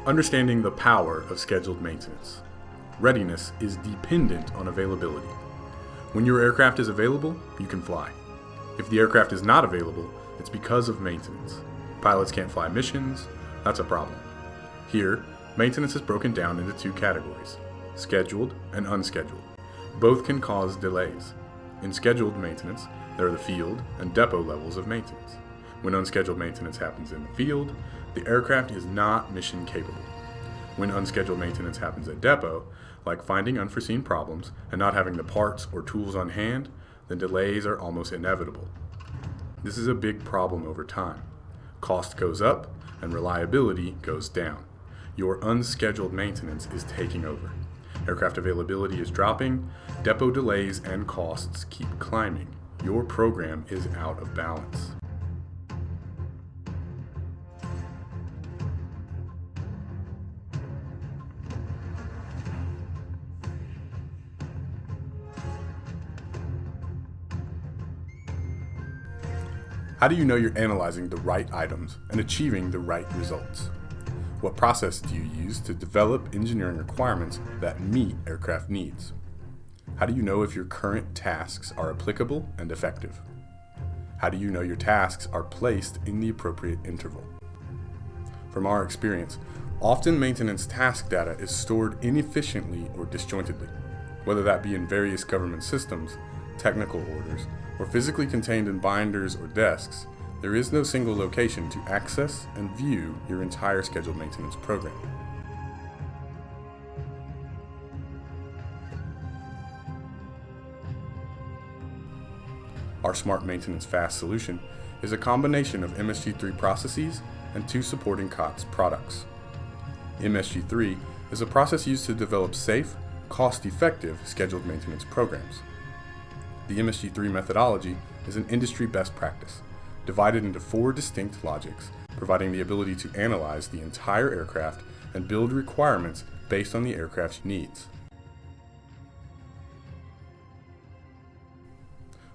Understanding the power of scheduled maintenance. Readiness is dependent on availability. When your aircraft is available, you can fly. If the aircraft is not available, it's because of maintenance. Pilots can't fly missions, that's a problem. Here, maintenance is broken down into two categories, scheduled and unscheduled. Both can cause delays. In scheduled maintenance, there are the field and depot levels of maintenance. When unscheduled maintenance happens in the field, the aircraft is not mission capable. When unscheduled maintenance happens at depot, like finding unforeseen problems and not having the parts or tools on hand, then delays are almost inevitable. This is a big problem over time. Cost goes up and reliability goes down. Your unscheduled maintenance is taking over. Aircraft availability is dropping, depot delays and costs keep climbing. Your program is out of balance. How do you know you're analyzing the right items and achieving the right results? What process do you use to develop engineering requirements that meet aircraft needs? How do you know if your current tasks are applicable and effective? How do you know your tasks are placed in the appropriate interval? From our experience, often maintenance task data is stored inefficiently or disjointedly, whether that be in various government systems, technical orders, or physically contained in binders or desks. There is no single location to access and view your entire scheduled maintenance program. Our SmartMaintenanceFast Solution is a combination of MSG3 processes and two supporting COTS products. MSG3 is a process used to develop safe, cost-effective scheduled maintenance programs. The MSG3 methodology is an industry best practice, divided into 4 distinct logics, providing the ability to analyze the entire aircraft and build requirements based on the aircraft's needs.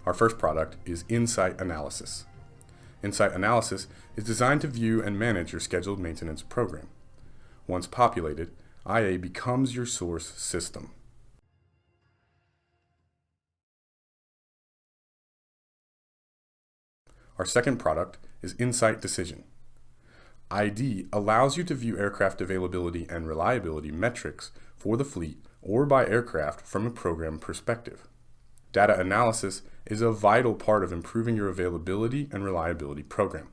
Our first product is InsightAnalysis. InsightAnalysis is designed to view and manage your scheduled maintenance program. Once populated, IA becomes your source system. Our second product is InsightDecision. ID allows you to view aircraft availability and reliability metrics for the fleet or by aircraft from a program perspective. Data analysis is a vital part of improving your availability and reliability program.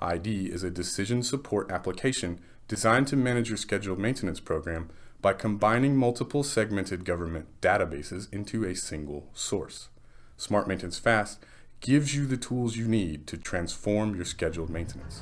ID is a decision support application designed to manage your scheduled maintenance program by combining multiple segmented government databases into a single source. SmartMaintenanceFast gives you the tools you need to transform your scheduled maintenance.